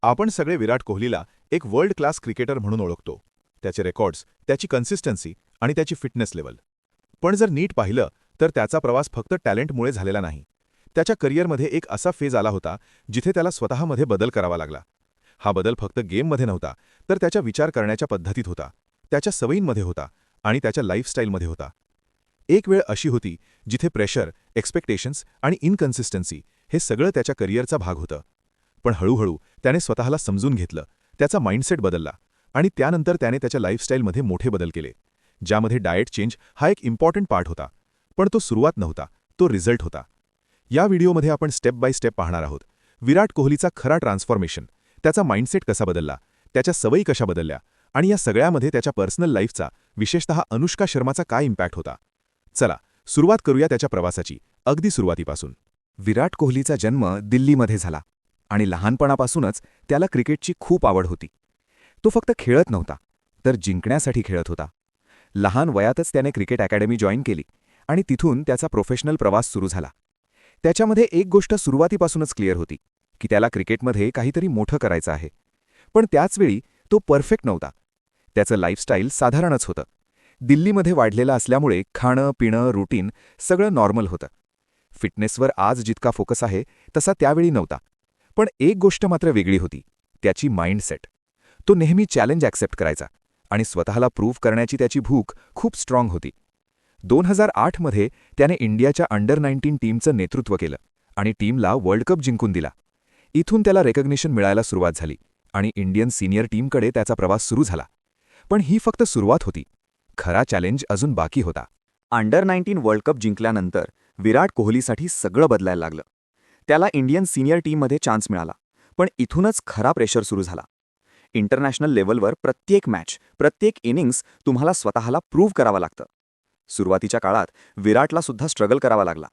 आपण सगळे विराट कोहलीला एक वर्ल्ड क्लास क्रिकेटर म्हणून ओळखतो. त्याचे रेकॉर्ड्स, त्याची कन्सिस्टन्सी आणि त्याची फिटनेस लेवल. पण जर नीट पाहिलं तर त्याचा प्रवास फक्त टॅलेंटमुळे झालेला नाही. त्याच्या करिअरमध्ये एक असा फेज आला होता जिथे त्याला स्वतःमध्ये बदल करावा लागला. हा बदल फक्त गेममध्ये नव्हता, तर त्याच्या विचार करण्याच्या पद्धतीत होता, त्याच्या सवयींमध्ये होता आणि त्याच्या लाईफस्टाईलमध्ये होता. एक वेळ अशी होती जिथे प्रेशर, एक्स्पेक्टेशन्स आणि इनकन्सिस्टन्सी हे सगळं त्याच्या करिअरचा भाग होतं. पण हळूहळू त्याने स्वतःला समजून घेतलं, त्याचा माइंडसेट बदलला आणि त्यानंतर त्याने त्याच्या लाईफस्टाईलमध्ये मोठे बदल केले, ज्यामध्ये डाएट चेंज हा एक इम्पॉर्टंट पार्ट होता. पण तो सुरुवात नव्हता, तो रिझल्ट होता. या व्हिडिओमध्ये आपण स्टेप बाय स्टेप पाहणार आहोत. विराट कोहलीचा खरा ट्रान्सफॉर्मेशन, त्याचा माइंडसेट कसा बदलला, त्याच्या सवयी कशा बदलल्या आणि या सगळ्यामध्ये त्याच्या पर्सनल लाईफचा, विशेषतः अनुष्का शर्माचा काय इम्पॅक्ट होता. चला सुरुवात करूया त्याच्या प्रवासाची, अगदी सुरुवातीपासून. विराट कोहलीचा जन्म दिल्लीमध्ये झाला आणि लहानपणापासूनच त्याला क्रिकेटची खूप आवड होती. तो फक्त खेळत नव्हता, तर जिंकण्यासाठी खेळत होता. लहान वयातच त्याने क्रिकेट अकॅडमी जॉईन केली आणि तिथून त्याचा प्रोफेशनल प्रवास सुरू झाला. त्याच्यामध्ये एक गोष्ट सुरुवातीपासूनच क्लिअर होती की त्याला क्रिकेटमध्ये काहीतरी मोठं करायचं आहे. पण त्याचवेळी तो परफेक्ट नव्हता. त्याचं लाईफस्टाईल साधारणच होतं. दिल्लीमध्ये वाढलेलं असल्यामुळे खाणं, पिणं, रुटीन सगळं नॉर्मल होतं. फिटनेसवर आज जितका फोकस आहे तसा त्यावेळी नव्हता. पण एक गोष्ट मात्र वेगळी होती, त्याची माइंडसेट. तो नेहमी चॅलेंज ॲक्सेप्ट करायचा आणि स्वतःला प्रूव्ह करण्याची त्याची भूक खूप स्ट्रॉंग होती. 2008 मध्ये त्याने इंडियाच्या अंडर-19 टीमचं नेतृत्व केलं आणि टीमला वर्ल्ड कप जिंकून दिला. इथून त्याला रेकग्निशन मिळायला सुरुवात झाली आणि इंडियन सिनियर टीमकडे त्याचा प्रवास सुरू झाला. पण ही फक्त सुरुवात होती. खरा चॅलेंज अजून बाकी होता. अंडर-19 वर्ल्ड कप जिंकल्यानंतर विराट कोहलीसाठी सगळं बदलायला लागलं. त्याला इंडियन सिनियर टीममध्ये चान्स मिळाला, पण इथूनच खरा प्रेशर सुरू झाला. इंटरनॅशनल लेव्हलवर प्रत्येक मॅच, प्रत्येक इनिंग्स तुम्हाला स्वतःला प्रूव्ह करावं लागतं. सुरुवातीच्या काळात विराटला सुद्धा स्ट्रगल करावा लागला.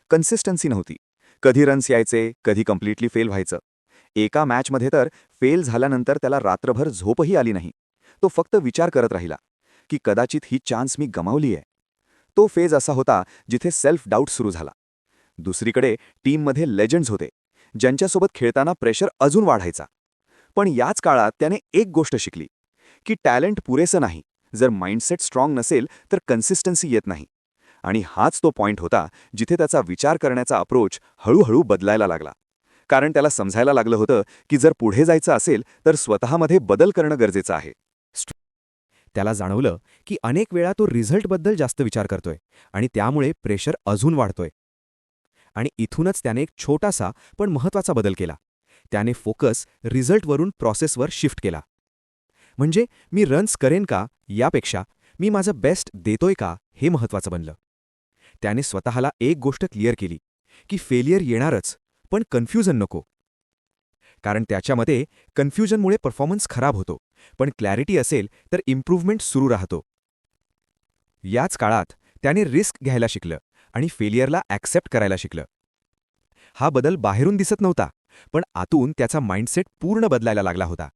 कन्सिस्टन्सी नव्हती. कधी रन्स यायचे, कधी कम्प्लिटली फेल व्हायचं. एका मॅचमध्ये तर फेल झाल्यानंतर त्याला रात्रभर झोपही आली नाही. तो फक्त विचार करत राहिला की कदाचित ही चान्स मी गमावली आहे. तो फेज असा होता जिथे सेल्फ डाऊट सुरू झाला. दुसरीकडे टीममध्ये लेजंड्स होते, ज्यांच्यासोबत खेळताना प्रेशर अजून वाढायचा. पण याच काळात त्याने एक गोष्ट शिकली की टॅलेंट पुरेसं नाही, जर माइंडसेट स्ट्रॉंग नसेल तर कन्सिस्टन्सी येत नाही. आणि हाच तो पॉइंट होता जिथे त्याचा विचार करण्याचा अप्रोच हळूहळू बदलायला लागला. कारण त्याला समजायला लागलं होतं की जर पुढे जायचं असेल तर स्वतःमध्ये बदल करणं गरजेचं आहे. त्याला जाणवलं की अनेक वेळा तो रिझल्टबद्दल जास्त विचार करतोय आणि त्यामुळे प्रेशर अजून वाढतोय. आणि इथूनच त्याने एक छोटासा पण महत्त्वाचा बदल केला. त्याने फोकस रिझल्टवरून प्रोसेसवर शिफ्ट केला. म्हणजे मी रन्स करेन का यापेक्षा मी माझं बेस्ट देतोय का हे महत्त्वाचं बनलं. त्याने स्वतःला एक गोष्ट क्लिअर केली की फेलियर येणारच, पण कन्फ्युजन नको. कारण त्याच्या मते कन्फ्युजनमुळे परफॉर्मन्स खराब होतो, पण क्लॅरिटी असेल तर इम्प्रूव्हमेंट सुरू राहतो. याच काळात त्याने रिस्क घ्यायला शिकलं आणि फेलियरला ॲक्सेप्ट करायला शिकलं. हा बदल बाहेरून दिसत नव्हता, पण आतून त्याचा माइंडसेट पूर्ण बदलायला लागला होता.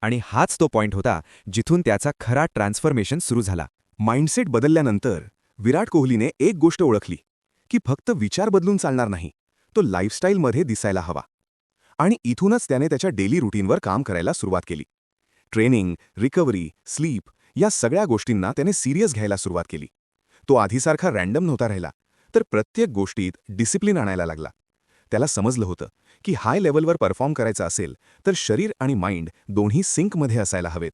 आणि हाच तो पॉइंट होता जिथून त्याचा खरा ट्रान्सफॉर्मेशन सुरू झाला. माइंडसेट बदलल्यानंतर विराट कोहलीने एक गोष्ट ओळखली की फक्त विचार बदलून चालणार नाही, तो लाईफस्टाईलमध्ये दिसायला हवा. आणि इथूनच त्याने त्याच्या डेली रुटीनवर काम करायला सुरुवात केली. ट्रेनिंग, रिकव्हरी, स्लीप या सगळ्या गोष्टींना त्याने सिरियस घ्यायला सुरुवात केली. तो आधीसारखा रँडम नव्हता राहिला, तर प्रत्येक गोष्टीत डिसिप्लिन आणायला लागला. त्याला समजलं होतं की हाय लेव्हलवर परफॉर्म करायचं असेल तर शरीर आणि माइंड दोन्ही सिंकमध्ये असायला हवेत.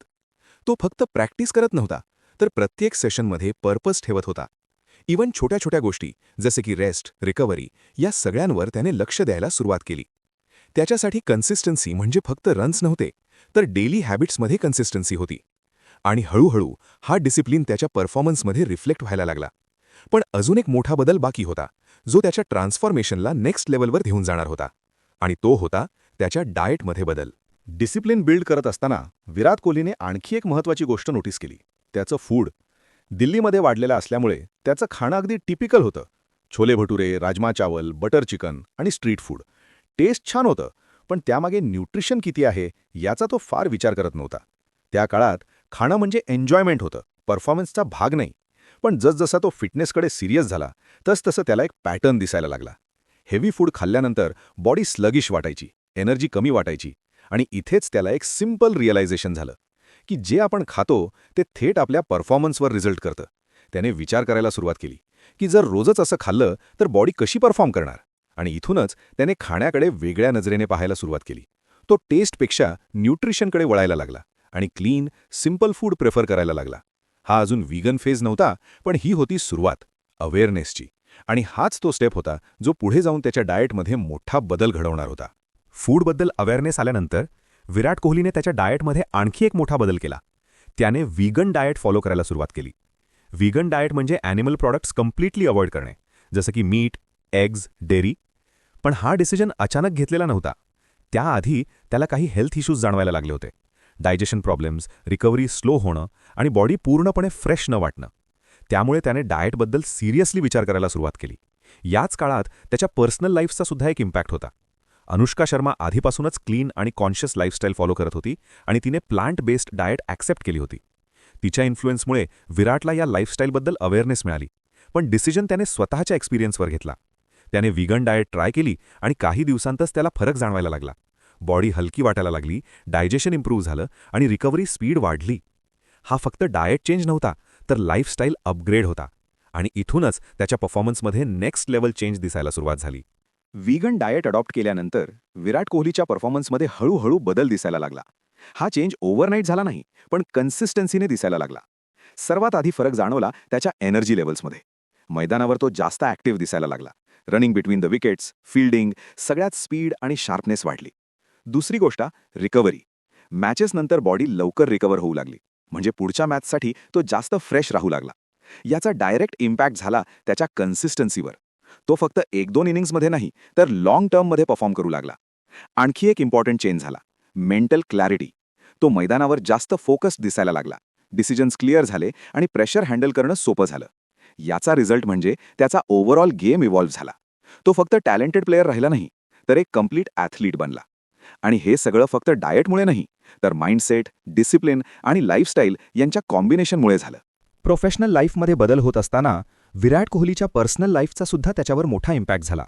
तो फक्त प्रॅक्टिस करत नव्हता, तर प्रत्येक सेशनमध्ये पर्पज ठेवत होता. इवन छोट्या छोट्या गोष्टी जसे की रेस्ट, रिकव्हरी या सगळ्यांवर त्याने लक्ष द्यायला सुरुवात केली. त्याच्यासाठी कन्सिस्टन्सी म्हणजे फक्त रन्स नव्हते, तर डेली हॅबिट्समध्ये कन्सिस्टन्सी होती. आणि हळूहळू हा डिसिप्लिन त्याच्या परफॉर्मन्समध्ये रिफ्लेक्ट व्हायला लागला. पण अजून एक मोठा बदल बाकी होता, जो त्याच्या ट्रान्सफॉर्मेशनला नेक्स्ट लेव्हलवर घेऊन जाणार होता. आणि तो होता त्याच्या डाएटमध्ये बदल. डिसिप्लिन बिल्ड करत असताना विराट कोहलीने आणखी एक महत्त्वाची गोष्ट नोटीस केली, त्याचं फूड. दिल्लीमध्ये वाढलेलं असल्यामुळे त्याचं खाणं अगदी टिपिकल होतं. छोले भटुरे, राजमा चावल, बटर चिकन आणि स्ट्रीट फूड. टेस्ट छान होतं, पण त्यामागे न्यूट्रिशन किती आहे याचा तो फार विचार करत नव्हता. त्या काळात खाणं म्हणजे एन्जॉयमेंट होतं, परफॉर्मन्सचा भाग नाही. पण जसजसा तो फिटनेसकडे सिरियस झाला तसतसं त्याला एक पॅटर्न दिसायला लागला. हेवी फूड खाल्ल्यानंतर बॉडी स्लगिश वाटायची, एनर्जी कमी वाटायची आणि इथेच त्याला एक सिंपल रिअलायझेशन झालं की जे आपण खातो ते थेट आपल्या परफॉर्मन्सवर रिझल्ट करतं. त्याने विचार करायला सुरुवात केली की जर रोजच असं खाल्लं तर बॉडी कशी परफॉर्म करणार. आणि इथूनच त्याने खाण्याकडे वेगळ्या नजरेने पाहायला सुरुवात केली. तो टेस्टपेक्षा न्यूट्रिशनकडे वळायला लागला आणि क्लीन, सिंपल फूड प्रेफर करायला लागला. हा अजून व्हीगन फेज नव्हता, पण ही होती सुरुवात अवेअरनेसची. आणि हाच तो स्टेप होता जो पुढे जाऊन त्याच्या डाएटमध्ये मोठा बदल घडवणार होता. फूडबद्दल अवेअरनेस आल्यानंतर विराट कोहलीने त्याच्या डाएटमध्ये आणखी एक मोठा बदल केला. त्याने व्हीगन डाएट फॉलो करायला सुरुवात केली. व्हीगन डाएट म्हणजे ॲनिमल प्रॉडक्ट्स कम्प्लिटली अवॉइड करणे, जसं की मीट, एग्ज, डेअरी. पण हा डिसिजन अचानक घेतलेला नव्हता. त्याआधी त्याला काही हेल्थ इश्यूज जाणवायला लागले होते. डायजेशन प्रॉब्लेम्स, रिकव्हरी स्लो होणं आणि बॉडी पूर्णपणे फ्रेश न वाटणं. त्यामुळे त्याने डाएटबद्दल सिरियसली विचार करायला सुरुवात केली. याच काळात त्याच्या पर्सनल लाईफचा सुद्धा एक इम्पॅक्ट होता. अनुष्का शर्मा आधीपासूनच क्लीन आणि कॉन्शियस लाईफस्टाईल फॉलो करत होती आणि तिने प्लांट बेस्ड डाएट ॲक्सेप्ट केली होती. तिच्या इन्फ्लुएन्समुळे विराटला या लाईफस्टाईलबद्दल अवेअरनेस मिळाली. पण डिसिजन त्याने स्वतःच्या एक्सपिरियन्सवर घेतला. त्याने व्हीगन डाएट ट्राय केली आणि काही दिवसांतच त्याला फरक जाणवायला लागला. बॉडी हलकी वाटायला लागली, डायजेशन इम्प्रूव्ह झालं आणि रिकव्हरी स्पीड वाढली. हा फक्त डाएट चेंज नव्हता, तर लाईफस्टाईल अपग्रेड होता. आणि इथूनच त्याच्या परफॉर्मन्समध्ये नेक्स्ट लेवल चेंज दिसायला सुरुवात झाली. व्हीगन डाएट अडॉप्ट केल्यानंतर विराट कोहलीच्या परफॉर्मन्समध्ये हळूहळू बदल दिसायला लागला. हा चेंज ओव्हरनाईट झाला नाही, पण कन्सिस्टन्सीने दिसायला लागला. सर्वात आधी फरक जाणवला त्याच्या एनर्जी लेव्हल्समध्ये. मैदानावर तो जास्त ॲक्टिव्ह दिसायला लागला. Running between the wickets, fielding, सगळ्यात स्पीड आणि शार्पनेस वाढली. दुसरी गोष्ट, रिकव्हरी. मॅचेसनंतर बॉडी लवकर रिकव्हर होऊ लागली. म्हणजे पुढच्या मॅचसाठी तो जास्त फ्रेश राहू लागला. याचा डायरेक्ट इम्पॅक्ट झाला त्याच्या कन्सिस्टन्सीवर. तो फक्त 1-2 इनिंग्समध्ये नाही, तर लाँग टर्ममध्ये परफॉर्म करू लागला. आणखी एक इम्पॉर्टंट चेंज झाला, मेंटल क्लॅरिटी. तो मैदानावर जास्त फोकस दिसायला लागला. डिसिजन्स क्लिअर झाले आणि प्रेशर हँडल करणं सोपं झालं. याचा रिझल्ट म्हणजे त्याचा ओव्हरऑल गेम इव्हॉल्व्ह झाला. तो फक्त टॅलेंटेड प्लेयर राहिला नाही, तर एक कम्प्लीट ॲथलीट बनला. आणि हे सगळं फक्त डाएटमुळे नाही, तर माइंडसेट, डिसिप्लिन आणि लाईफस्टाईल यांच्या कॉम्बिनेशनमुळे झालं. प्रोफेशनल लाईफमध्ये बदल होत असताना विराट कोहलीच्या पर्सनल लाईफचा सुद्धा त्याच्यावर मोठा इम्पॅक्ट झाला.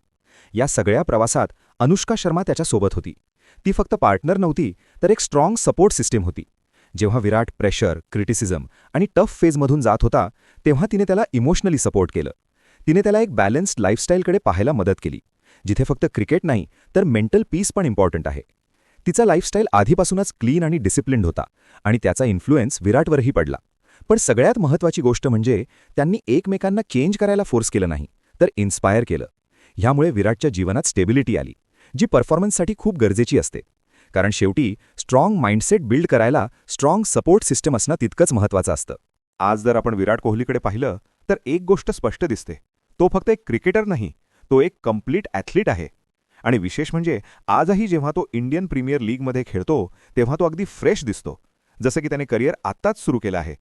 या सगळ्या प्रवासात अनुष्का शर्मा त्याच्यासोबत होती. ती फक्त पार्टनर नव्हती, तर एक स्ट्रॉंग सपोर्ट सिस्टीम होती. जेव्हा विराट प्रेशर, क्रिटिसिझम आणि टफ फेजमधून जात होता, तेव्हा तिने त्याला इमोशनली सपोर्ट केलं. तिने त्याला एक बॅलन्स्ड लाईफस्टाईलकडे पाहायला मदत केली, जिथे फक्त क्रिकेट नाही, तर मेंटल पीस पण इम्पॉर्टंट आहे. तिचा लाईफस्टाईल आधीपासूनच क्लीन आणि डिसिप्लिन्ड होता आणि त्याचा इन्फ्लुएन्स विराटवरही पडला. पण सगळ्यात महत्त्वाची गोष्ट म्हणजे त्यांनी एकमेकांना चेंज करायला फोर्स केलं नाही, तर इन्स्पायर केलं. ह्यामुळे विराटच्या जीवनात स्टेबिलिटी आली, जी परफॉर्मन्ससाठी खूप गरजेची असते. कारण शेवटी स्ट्रॉंग माइंडसेट बिल्ड करायला स्ट्रॉंग सपोर्ट सिस्टम असणं तितकंच महत्त्वाचं असतं. आज जर आपण विराट कोहलीकडे पाहिलं तर एक गोष्ट स्पष्ट दिसते. तो फक्त एक क्रिकेटर नाही, तो एक कम्प्लीट ॲथलीट आहे. आणि विशेष म्हणजे आजही जेव्हा तो इंडियन प्रीमियर लीगमध्ये खेळतो तेव्हा तो अगदी फ्रेश दिसतो, जसं की त्याने करिअर आत्ताच सुरू केलं आहे.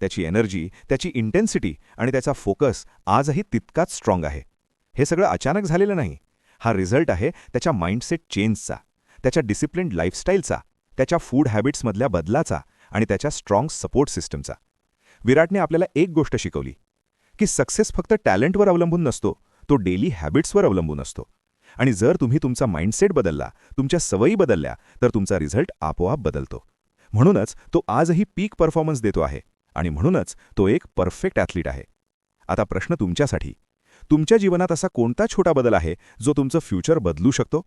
त्याची एनर्जी, त्याची इंटेन्सिटी आणि त्याचा फोकस आजही तितकाच स्ट्रॉंग आहे. हे सगळं अचानक झालेलं नाही. हा रिझल्ट आहे त्याच्या माइंडसेट चेंजचा, त्याच्या डिसिप्लिन्ड लाईफस्टाईलचा, त्याच्या फूड हॅबिट्समधल्या बदलाचा आणि त्याच्या स्ट्रॉंग सपोर्ट सिस्टमचा. विराटने आपल्याला एक गोष्ट शिकवली की सक्सेस फक्त टॅलेंटवर अवलंबून नसतो, तो डेली हॅबिट्सवर अवलंबून असतो. आणि जर तुम्ही तुमचा माइंडसेट बदलला, तुमच्या सवयी बदलल्या, तर तुमचा रिझल्ट आपोआप बदलतो. म्हणूनच तो आजही पीक परफॉर्मन्स देतो आहे आणि म्हणूनच तो एक परफेक्ट ॲथलीट आहे. आता प्रश्न तुमच्यासाठी, तुमच्या जीवनात असा कोणता छोटा बदल आहे जो तुमचं फ्युचर बदलू शकतो?